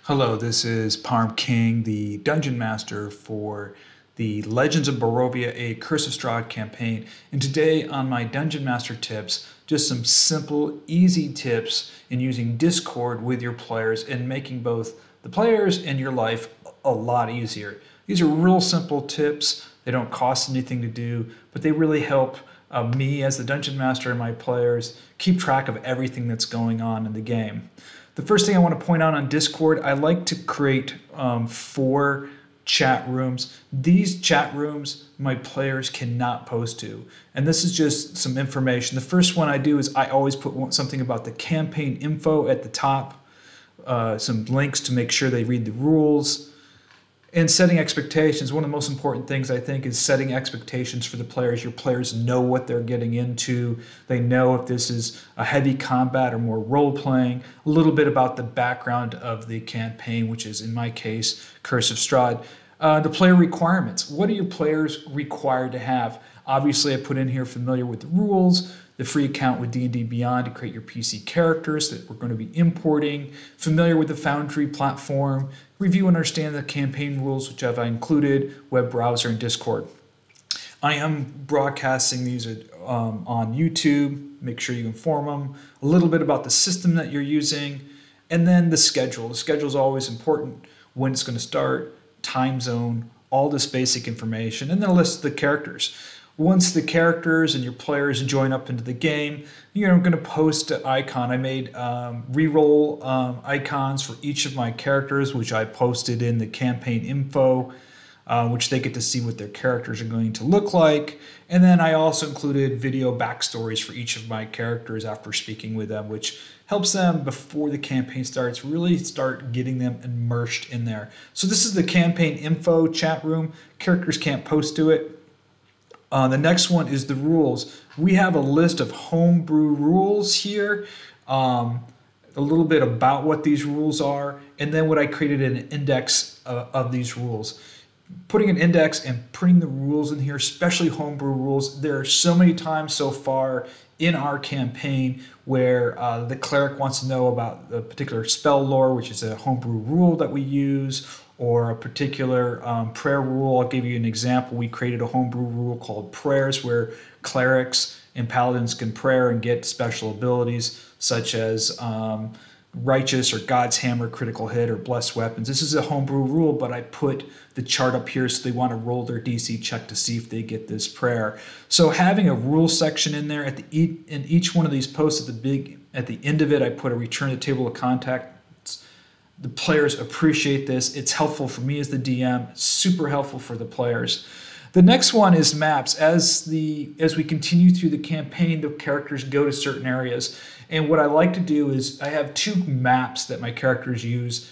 Hello, this is Parm King, the Dungeon Master for the Legends of Barovia, a Curse of Strahd campaign. And today on my Dungeon Master tips, just some simple, easy tips in using Discord with your players and making both the players and your life a lot easier. These are real simple tips. They don't cost anything to do, but they really help me as the Dungeon Master and my players keep track of everything that's going on in the game. The first thing I want to point out on Discord, I like to create 4 chat rooms. These chat rooms my players cannot post to. And this is just some information. The first one I do is I always put something about the campaign info at the top, some links to make sure they read the rules. And setting expectations, one of the most important things I think is setting expectations for the players. Your players know what they're getting into. They know if this is a heavy combat or more role-playing. A little bit about the background of the campaign, which is, in my case, Curse of Strahd. The player requirements. What are your players required to have? Obviously, I put in here familiar with the rules, the free account with D&D Beyond to create your PC characters that we're going to be importing, familiar with the Foundry platform, review and understand the campaign rules, which I've included, web browser, and Discord. I am broadcasting these on YouTube. Make sure you inform them. A little bit about the system that you're using, and then the schedule. The schedule is always important, when it's going to start, time zone, all this basic information, and then a list of the characters. Once the characters and your players join up into the game, you're going to post an icon. I made reroll icons for each of my characters, which I posted in the campaign info, which they get to see what their characters are going to look like. And then I also included video backstories for each of my characters after speaking with them, which helps them, before the campaign starts, really start getting them immersed in there. So this is the campaign info chat room. Characters can't post to it. The next one is the rules. We have a list of homebrew rules here, a little bit about what these rules are, and then what I created an index of these rules. Putting an index and putting the rules in here, especially homebrew rules. There are so many times so far in our campaign where the cleric wants to know about the particular spell lore, which is a homebrew rule that we use, or a particular prayer rule. I'll give you an example. We created a homebrew rule called prayers, where clerics and paladins can pray and get special abilities such as righteous or God's hammer, critical hit, or blessed weapons. This is a homebrew rule, but I put the chart up here so they want to roll their DC check to see if they get this prayer. So having a rule section in there in each one of these posts at the end of it, I put a return to table of contents. The players appreciate this. It's helpful for me as the DM, super helpful for the players. The next one is maps. As we continue through the campaign, the characters go to certain areas. And what I like to do is I have 2 maps that my characters use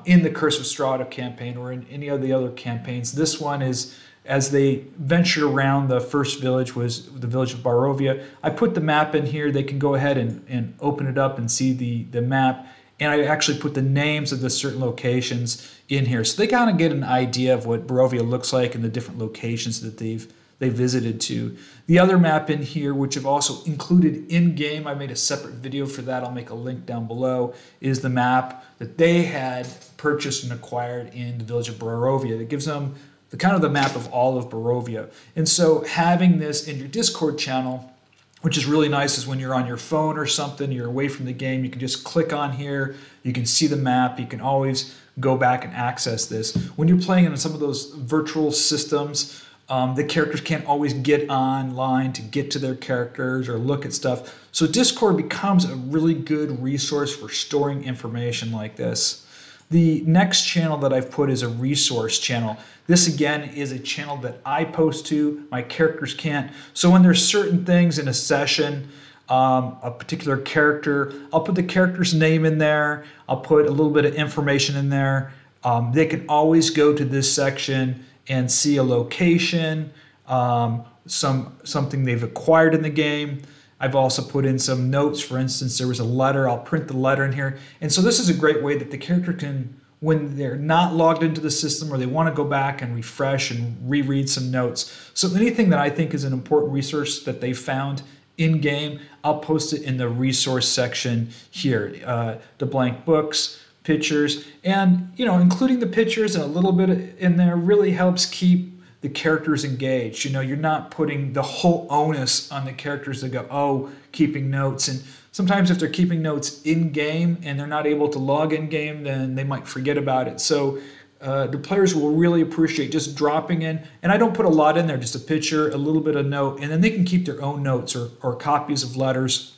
in the Curse of Strahd campaign or in any of the other campaigns. This one is as they venture around the first village, was the village of Barovia. I put the map in here. They can go ahead and open it up and see the map. And I actually put the names of the certain locations in here. So they kind of get an idea of what Barovia looks like and the different locations that they visited to. The other map in here, which I've also included in-game, I made a separate video for that, I'll make a link down below, is the map that they had purchased and acquired in the village of Barovia. That gives them the kind of the map of all of Barovia. And so having this in your Discord channel, which is really nice, is when you're on your phone or something, you're away from the game, you can just click on here, you can see the map, you can always go back and access this. When you're playing in some of those virtual systems, the characters can't always get online to get to their characters or look at stuff. So Discord becomes a really good resource for storing information like this. The next channel that I've put is a resource channel. This again is a channel that I post to, my characters can't. So when there's certain things in a session, a particular character, I'll put the character's name in there, I'll put a little bit of information in there. They can always go to this section and see a location, something they've acquired in the game. I've also put in some notes. For instance, there was a letter. I'll print the letter in here. And so this is a great way that the character can, when they're not logged into the system or they want to go back and refresh and reread some notes. So anything that I think is an important resource that they found in-game, I'll post it in the resource section here. The blank books, pictures, and including the pictures and a little bit in there really helps keep the characters engaged. You're not putting the whole onus on the characters to go, oh, keeping notes. And sometimes if they're keeping notes in game and they're not able to log in game, then they might forget about it. So the players will really appreciate just dropping in, and I don't put a lot in there, just a picture, a little bit of note, and then they can keep their own notes or copies of letters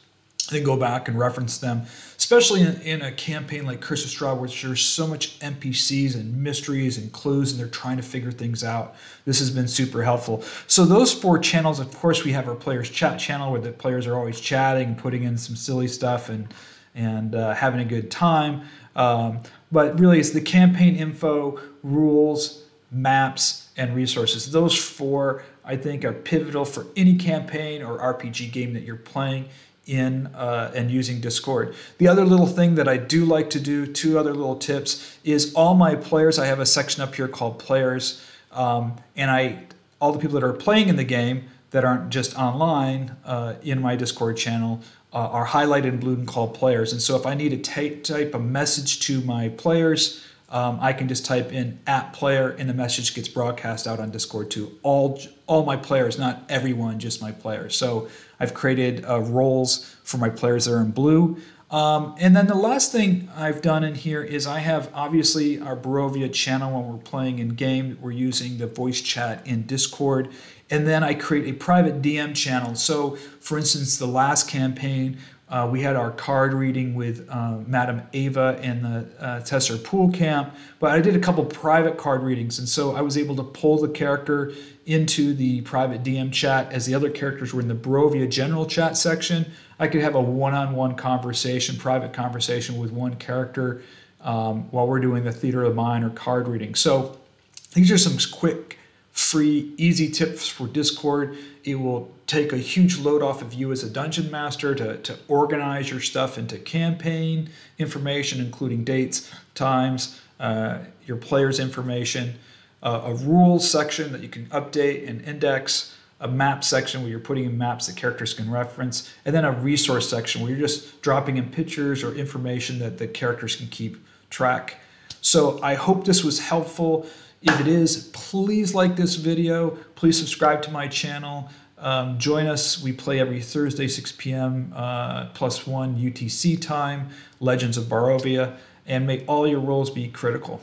and then go back and reference them, especially in a campaign like Curse of Strahd, where there's so much NPCs and mysteries and clues, and they're trying to figure things out. This has been super helpful. So those 4 channels, of course, we have our players chat channel where the players are always chatting and putting in some silly stuff and having a good time. But really, it's the campaign info, rules, maps, and resources. Those 4, I think, are pivotal for any campaign or RPG game that you're playing in and using Discord. The other little thing that I do like to do, 2 other little tips, is all my players, I have a section up here called players, and all the people that are playing in the game that aren't just online in my Discord channel are highlighted in blue and called players. And so if I need to type a message to my players, I can just type in @player, and the message gets broadcast out on Discord to all my players, not everyone, just my players. So I've created roles for my players that are in blue. And then the last thing I've done in here is I have obviously our Barovia channel when we're playing in game. We're using the voice chat in Discord. And then I create a private DM channel. So for instance, the last campaign, we had our card reading with Madam Ava in the Tesser Pool Camp, but I did a couple private card readings, and so I was able to pull the character into the private DM chat as the other characters were in the Barovia general chat section. I could have a one-on-one conversation, private conversation with one character while we're doing the Theater of the Mind or card reading. So these are some quick, free, easy tips for Discord. It will take a huge load off of you as a dungeon master to organize your stuff into campaign information, including dates, times, your players' information, a rules section that you can update and index, a map section where you're putting in maps that characters can reference, and then a resource section where you're just dropping in pictures or information that the characters can keep track. So I hope this was helpful. If it is, please like this video. Please subscribe to my channel. Join us. We play every Thursday, 6 p.m. +1 UTC time, Legends of Barovia, and may all your roles be critical.